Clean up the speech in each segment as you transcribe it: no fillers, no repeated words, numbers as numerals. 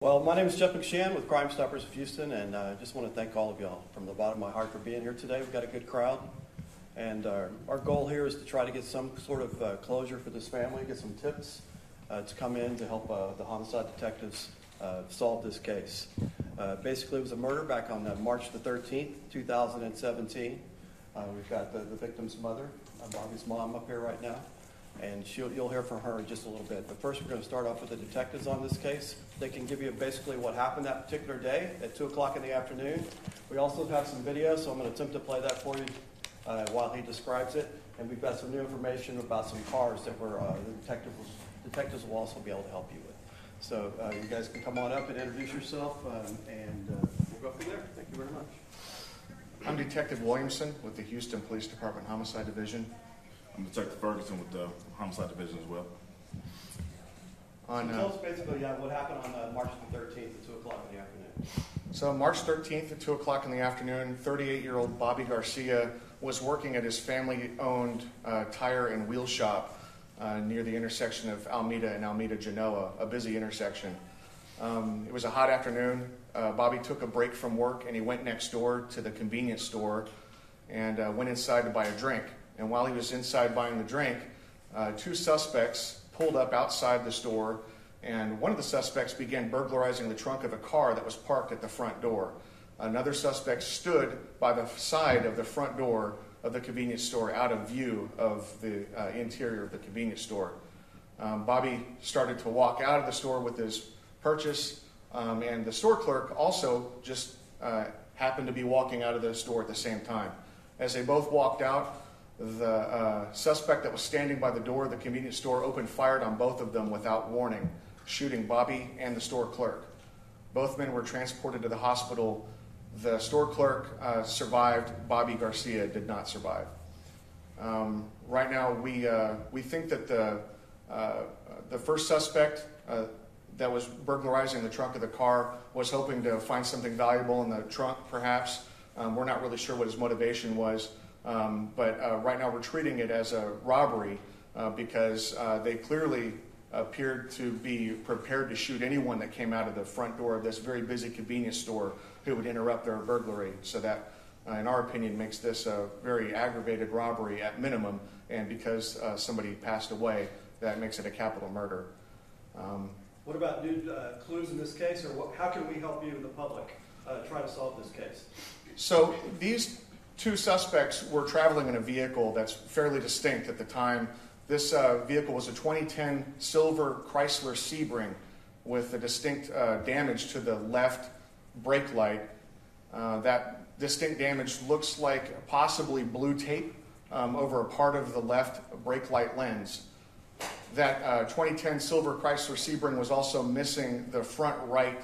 Well, my name is Jeff McShann with Crime Stoppers of Houston, and I just want to thank all of y'all from the bottom of my heart for being here today. We've got a good crowd, and our goal here is to try to get some sort of closure for this family, get some tips to come in to help the homicide detectives solve this case. Basically, it was a murder back on March the 13th, 2017. We've got the victim's mother, Bobby's mom, up here right now. And you'll hear from her in just a little bit. But first, we're going to start off with the detectives on this case. They can give you basically what happened that particular day at 2 o'clock in the afternoon. We also have some video, so I'm going to attempt to play that for you while he describes it. And we've got some new information about some cars that the detectives will also be able to help you with. So you guys can come on up and introduce yourself, and we'll go from there. Thank you very much. I'm Detective Williamson with the Houston Police Department Homicide Division. I'm Detective Ferguson with the Homicide Division as well. Tell us basically what happened on March the 13th at 2 o'clock in the afternoon. So March 13th at 2 o'clock in the afternoon, 38-year-old Bobby Garcia was working at his family-owned tire and wheel shop near the intersection of Alameda and Alameda-Genoa, a busy intersection. It was a hot afternoon. Bobby took a break from work and he went next door to the convenience store and went inside to buy a drink. And while he was inside buying the drink, two suspects pulled up outside the store, and one of the suspects began burglarizing the trunk of a car that was parked at the front door. Another suspect stood by the side of the front door of the convenience store out of view of the interior of the convenience store. Bobby started to walk out of the store with his purchase, and the store clerk also just happened to be walking out of the store at the same time. As they both walked out, the suspect that was standing by the door of the convenience store opened fire on both of them without warning, shooting Bobby and the store clerk. Both men were transported to the hospital. The store clerk survived. Bobby Garcia did not survive. Right now, we think that the first suspect that was burglarizing the trunk of the car was hoping to find something valuable in the trunk, perhaps. We're not really sure what his motivation was. But right now we're treating it as a robbery because they clearly appeared to be prepared to shoot anyone that came out of the front door of this very busy convenience store who would interrupt their burglary. So that, in our opinion, makes this a very aggravated robbery at minimum. And because somebody passed away, that makes it a capital murder. What about new clues in this case, or how can we help you, the public, try to solve this case? So these two suspects were traveling in a vehicle that's fairly distinct at the time. This vehicle was a 2010 silver Chrysler Sebring with a distinct damage to the left brake light. That distinct damage looks like possibly blue tape over a part of the left brake light lens. That 2010 silver Chrysler Sebring was also missing the front right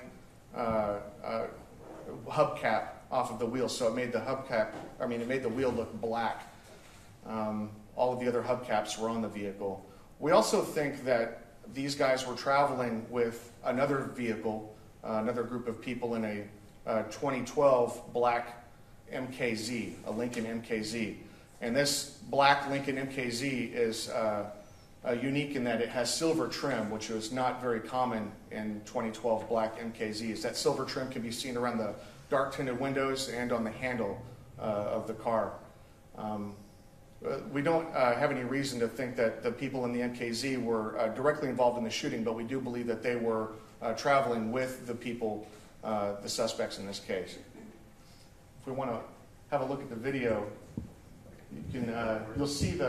hubcap off of the wheel, so it made the wheel look black. All of the other hubcaps were on the vehicle. We also think that these guys were traveling with another vehicle, another group of people in a 2012 black MKZ, a Lincoln MKZ. And this black Lincoln MKZ is unique in that it has silver trim, which was not very common in 2012 black MKZs. That silver trim can be seen around the dark tinted windows and on the handle of the car. We don't have any reason to think that the people in the MKZ were directly involved in the shooting, but we do believe that they were traveling with the people, the suspects in this case. If we want to have a look at the video, you'll see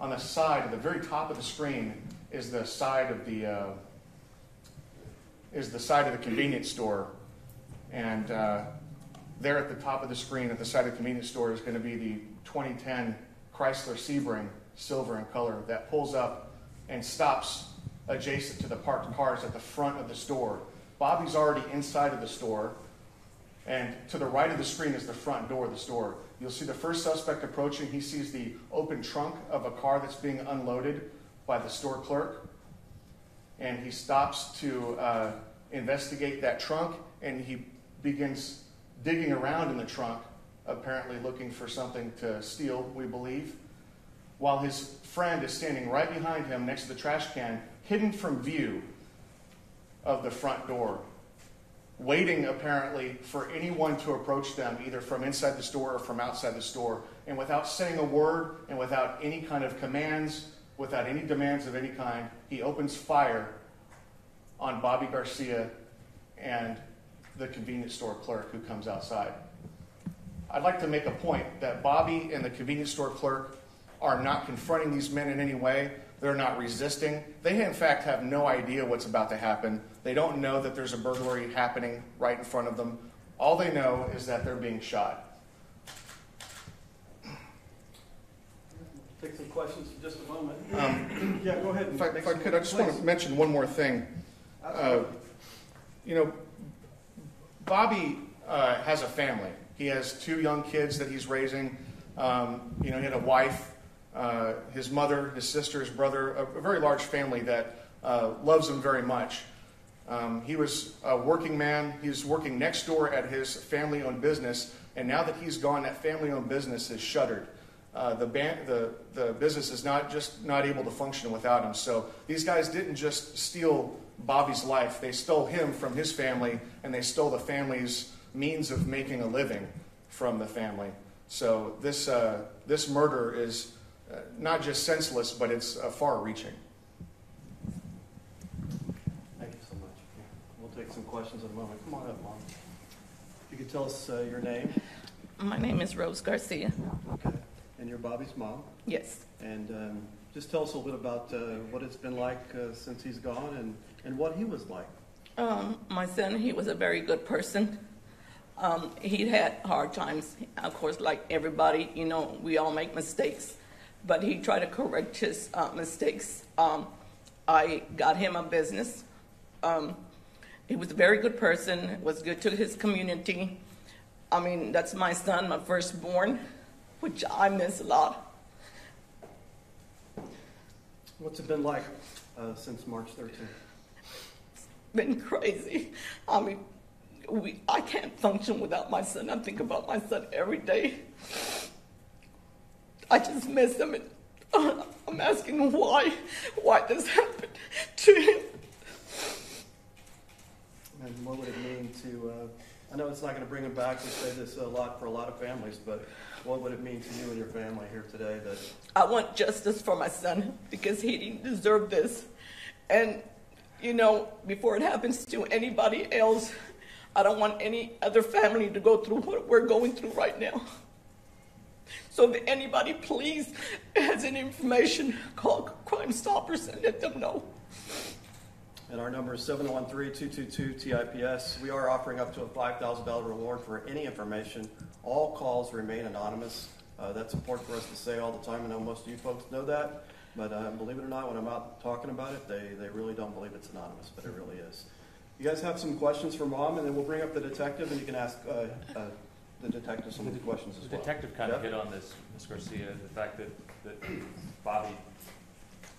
on the side, at the very top of the screen, is the side of the convenience store, and there at the top of the screen at the side of the convenience store is going to be the 2010 Chrysler Sebring, silver in color, that pulls up and stops adjacent to the parked cars at the front of the store. Bobby's already inside of the store, and to the right of the screen is the front door of the store. You'll see the first suspect approaching. He sees the open trunk of a car that's being unloaded by the store clerk, and he stops to investigate that trunk, and he begins digging around in the trunk, apparently looking for something to steal, we believe, while his friend is standing right behind him next to the trash can, hidden from view of the front door. waiting apparently for anyone to approach them, either from inside the store or from outside the store. And without saying a word and without any kind of commands, without any demands of any kind, he opens fire on Bobby Garcia and the convenience store clerk who comes outside. I'd like to make a point that Bobby and the convenience store clerk are not confronting these men in any way. They're not resisting. They, in fact, have no idea what's about to happen. They don't know that there's a burglary happening right in front of them. All they know is that they're being shot. Take some questions in just a moment. Yeah, go ahead. If I could, I just want to mention one more thing. Bobby has a family. He has 2 young kids that he's raising. He had a wife, his mother, his sister, his brother, a very large family that loves him very much. He was a working man. He was working next door at his family-owned business, and now that he's gone, that family-owned business is shuttered. The business is not able to function without him. So these guys didn't just steal Bobby's life. They stole him from his family, and they stole the family's means of making a living from the family. So this murder is not just senseless, but it's far-reaching. Thank you so much. We'll take some questions in a moment. Come on up, Mom. If you could tell us your name. My name is Rose Garcia. Okay. And you're Bobby's mom. Yes. And just tell us a little bit about what it's been like since he's gone and what he was like. My son, he was a very good person. He'd had hard times, of course, like everybody. We all make mistakes. But he tried to correct his mistakes. I got him a business. He was a very good person, was good to his community. I mean, that's my son, my firstborn, which I miss a lot. What's it been like since March 13th? It's been crazy. I mean, I can't function without my son. I think about my son every day. I just miss him, and I'm asking why this happened to him. And what would it mean to, I know it's not going to bring him back, we say this a lot for a lot of families, but what would it mean to you and your family here today that... I want justice for my son because he didn't deserve this. And, before it happens to anybody else, I don't want any other family to go through what we're going through right now. So if anybody please has any information, call Crime Stoppers and let them know. And our number is 713-222-TIPS. We are offering up to a $5,000 reward for any information. All calls remain anonymous. That's important for us to say all the time. I know most of you folks know that, but believe it or not, when I'm out talking about it, they really don't believe it's anonymous, but it really is. You guys have some questions for Mom, and then we'll bring up the detective, and you can ask the detective some of the questions as well. The detective kind of hit on this, Ms. Garcia, the fact that Bobby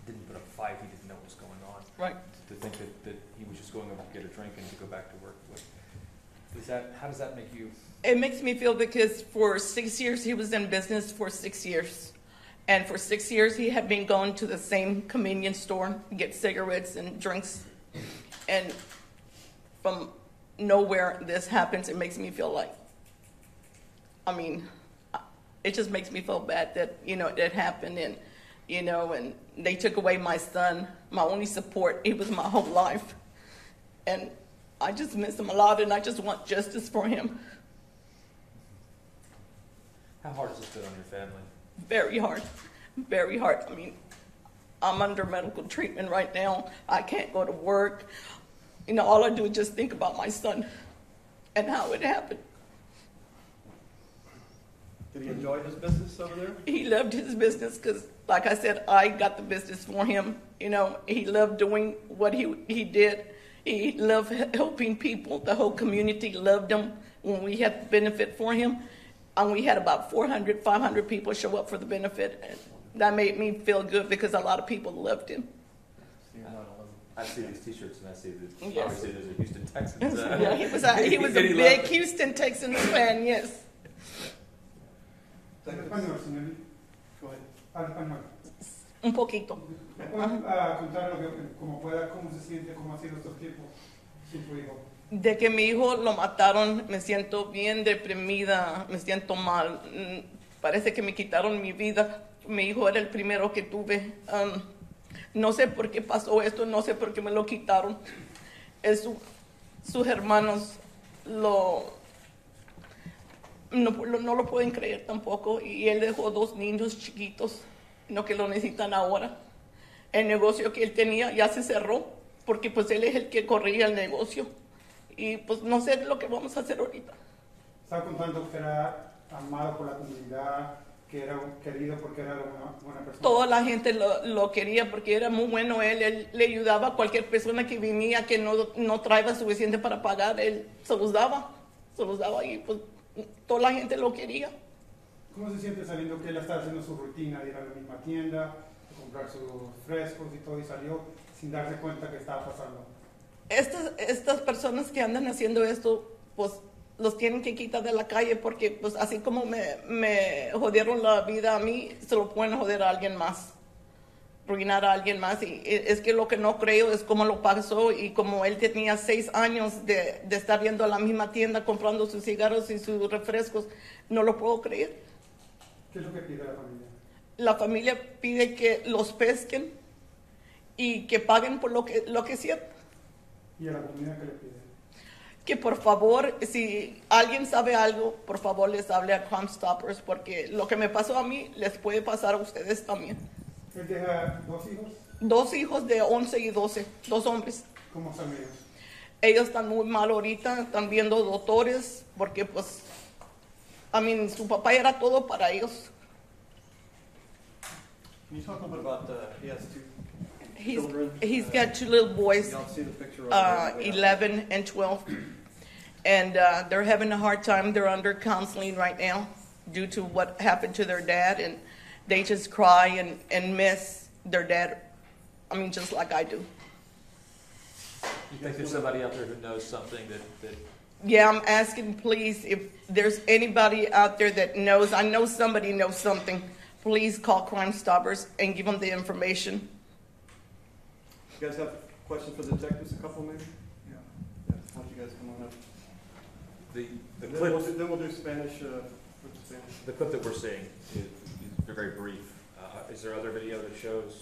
didn't put up a fight, he didn't know what was going on. Right. To think that he was just going over to get a drink and to go back to work. How does that make you? It makes me feel because for 6 years, he was in business for 6 years. And for 6 years, he had been going to the same convenience store to get cigarettes and drinks. And from nowhere this happens, it makes me feel like, it just makes me feel bad that, it happened. And, and they took away my son, my only support. He was my whole life. And I just miss him a lot, and I just want justice for him. How hard has this been on your family? Very hard. Very hard. I'm under medical treatment right now. I can't go to work. All I do is just think about my son and how it happened. Did he enjoy his business over there? He loved his business because, like I said, I got the business for him. He loved doing what he did. He loved helping people. The whole community loved him when we had the benefit for him. And we had about 400, 500 people show up for the benefit. And that made me feel good because a lot of people loved him. I see these T-shirts and I see that Yes. obviously there's a Houston Texans. Yeah, he was a big Houston Texans fan, yes. En español, señor. Go ahead. Al español. Un poquito. ¿Me puede contar cómo se siente, cómo ha sido estos tiempos sin su hijo? De que mi hijo lo mataron, me siento bien deprimida, me siento mal. Parece que me quitaron mi vida. Mi hijo era el primero que tuve. No sé por qué pasó esto, no sé por qué me lo quitaron. Sus hermanos no lo pueden creer tampoco. Y él dejó 2 niños chiquitos, no que lo necesitan ahora. El negocio que él tenía ya se cerró, porque pues él es el que corría el negocio. Y pues no sé lo que vamos a hacer ahorita. Estaba contando que era amado por la comunidad, que era querido porque era una buena persona. Toda la gente lo quería porque era muy bueno él le ayudaba a cualquier persona que venía que no traía suficiente para pagar, él se los daba y pues toda la gente lo quería. ¿Cómo se siente sabiendo que él estaba haciendo su rutina de ir a la misma tienda, de comprar sus frescos y todo, y salió sin darse cuenta que estaba pasando? Estas personas que andan haciendo esto, pues los tienen que quitar de la calle porque pues así como me jodieron la vida a mí, se lo pueden joder a alguien más, arruinar a alguien más. Y es que lo que no creo es cómo lo pasó, y como él tenía 6 años de estar yendo a la misma tienda comprando sus cigarros y sus refrescos, no lo puedo creer. ¿Qué es lo que pide la familia? La familia pide que los pesquen y que paguen por lo que hicieron. ¿Y a la comunidad qué le pide? Que por favor, si alguien sabe algo, por favor les hable a Crime Stoppers, porque lo que me pasó a mí les puede pasar a ustedes también. ¿Él deja 2 hijos? 2 hijos de 11 y 12, 2 hombres. ¿Cómo son ellos? Ellos están muy mal ahorita, están viendo doctores, porque pues, su papá era todo para ellos. Can you talk a little bit about, he has 2 children? He's got 2 little boys, Y'all see the picture over there? 11 and 12. And they're having a hard time. They're under counseling right now due to what happened to their dad. And they just cry and miss their dad, just like I do. You think there's somebody out there who knows something that Yeah, I'm asking, please, if there's anybody out there that knows, I know somebody knows something, please call Crime Stoppers and give them the information. You guys have questions for the detectives, a couple maybe? Yeah. Yeah, why don't you guys come on up? the Then clip we'll do Spanish, with the Spanish. the clip that we're seeing is very brief. Is there other video that shows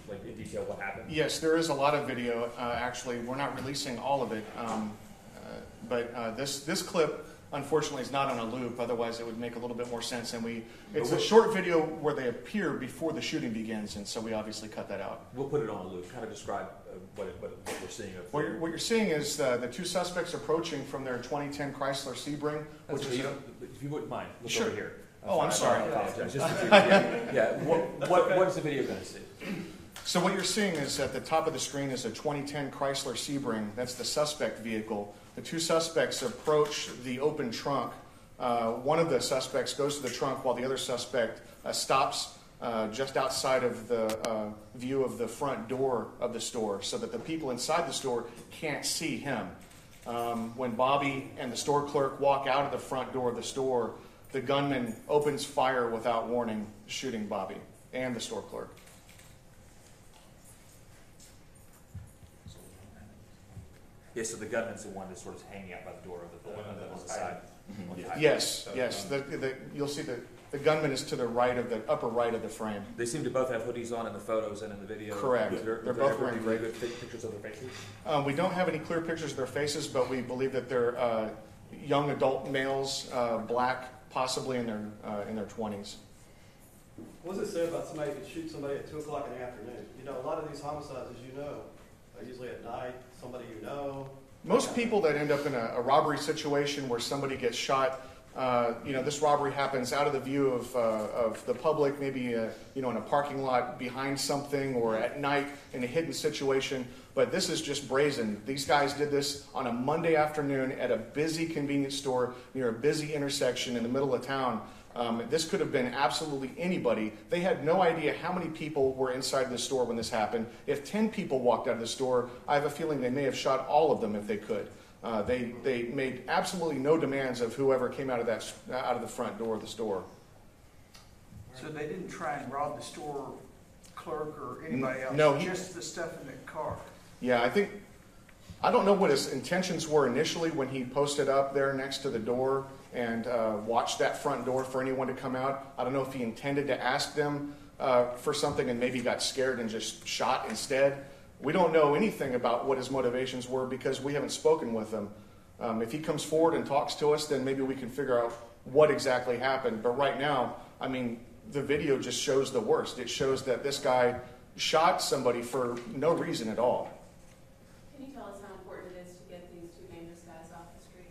like in detail what happened? Yes, there is a lot of video. Actually, we're not releasing all of it, but this clip, unfortunately, is not on a loop. Otherwise, it would make a little bit more sense. And it's a short video where they appear before the shooting begins, and so we obviously cut that out. We'll put it on a loop. Kind of describe what we're seeing. What you're seeing is the 2 suspects approaching from their 2010 Chrysler Sebring, which is if you wouldn't mind, look Sure. over here. Oh, I'm sorry. I apologize. Yeah. What is the video going to see? So what you're seeing is at the top of the screen is a 2010 Chrysler Sebring. That's the suspect vehicle. The 2 suspects approach the open trunk. One of the suspects goes to the trunk while the other suspect stops just outside of the view of the front door of the store so that the people inside the store can't see him. When Bobby and the store clerk walk out of the front door of the store, the gunman opens fire without warning, shooting Bobby and the store clerk. Yeah, so the gunman's the one that's sort of hanging out by the door on the side. On the Yes. You'll see the gunman is to the right of the upper right of the frame. They seem to both have hoodies on in the photos and in the video. Correct. They're both wearing gray. good pictures of their faces. We don't have any clear pictures of their faces, but we believe that they're young adult males, black, possibly in their 20s. What does it say about somebody who could shoot somebody at 2 o'clock in the afternoon? You know, a lot of these homicides, as you know, are usually at night, somebody you know. Most people that end up in a robbery situation where somebody gets shot, this robbery happens out of the view of the public, maybe in a parking lot behind something or at night in a hidden situation. But this is just brazen. These guys did this on a Monday afternoon at a busy convenience store near a busy intersection in the middle of town. This could have been absolutely anybody. They had no idea how many people were inside the store when this happened. If 10 people walked out of the store, I have a feeling they may have shot all of them if they could. They made absolutely no demands of whoever came out of the front door of the store. So they didn't try and rob the store clerk or anybody else? No, just the stuff in the car? Yeah, I think I don't know what his intentions were initially when he posted up there next to the door and watched that front door for anyone to come out. I don't know if he intended to ask them for something and maybe got scared and just shot instead. We don't know anything about what his motivations were because we haven't spoken with him. If he comes forward and talks to us, then maybe we can figure out what exactly happened. But right now, I mean, the video just shows the worst. It shows that this guy shot somebody for no reason at all. Can you tell us how important it is to get these two dangerous guys off the street?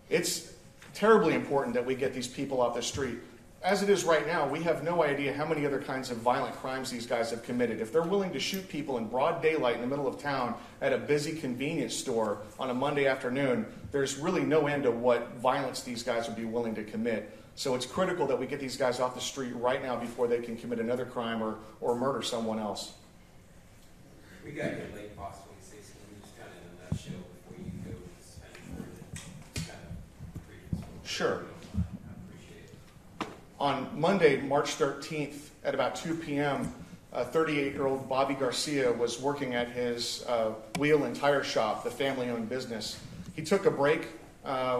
It's terribly important that we get these people off the street. As it is right now, we have no idea how many other kinds of violent crimes these guys have committed. If they're willing to shoot people in broad daylight in the middle of town at a busy convenience store on a Monday afternoon, there's really no end to what violence these guys would be willing to commit. So it's critical that we get these guys off the street right now before they can commit another crime or murder someone else. We got your late possibly say something just kind of in a nutshell before you go to Spanish Word and kind of previous. Sure. I appreciate it. On Monday, March 13th at about 2 p.m., 38-year-old Bobby Garcia was working at his wheel and tire shop, the family-owned business. He took a break,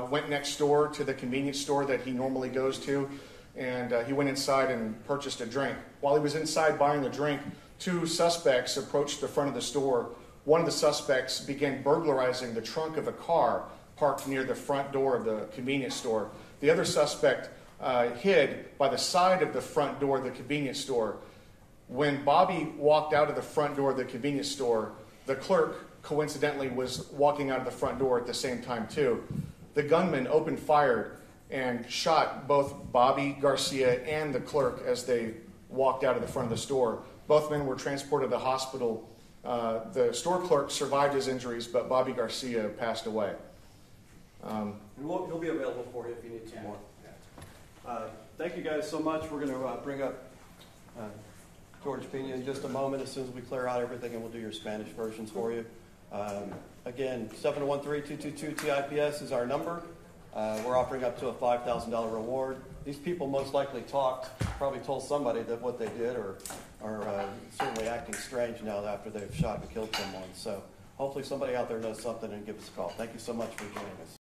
went next door to the convenience store that he normally goes to, and he went inside and purchased a drink. While he was inside buying the drink, two suspects approached the front of the store. One of the suspects began burglarizing the trunk of a car parked near the front door of the convenience store. The other suspect hid by the side of the front door of the convenience store. When Bobby walked out of the front door of the convenience store, the clerk coincidentally was walking out of the front door at the same time too. The gunman opened fire and shot both Bobby Garcia and the clerk as they walked out of the front of the store. Both men were transported to the hospital. The store clerk survived his injuries, but Bobby Garcia passed away. And he'll be available for you if you need some more. Thank you guys so much. We're going to bring up George Pena in just a moment as soon as we clear out everything, and we'll do your Spanish versions for you. Again, 713-222-TIPS is our number. We're offering up to a $5,000 reward. These people most likely probably told somebody that what they did, or are certainly acting strange now after they've shot and killed someone. So hopefully somebody out there knows something and give us a call. Thank you so much for joining us.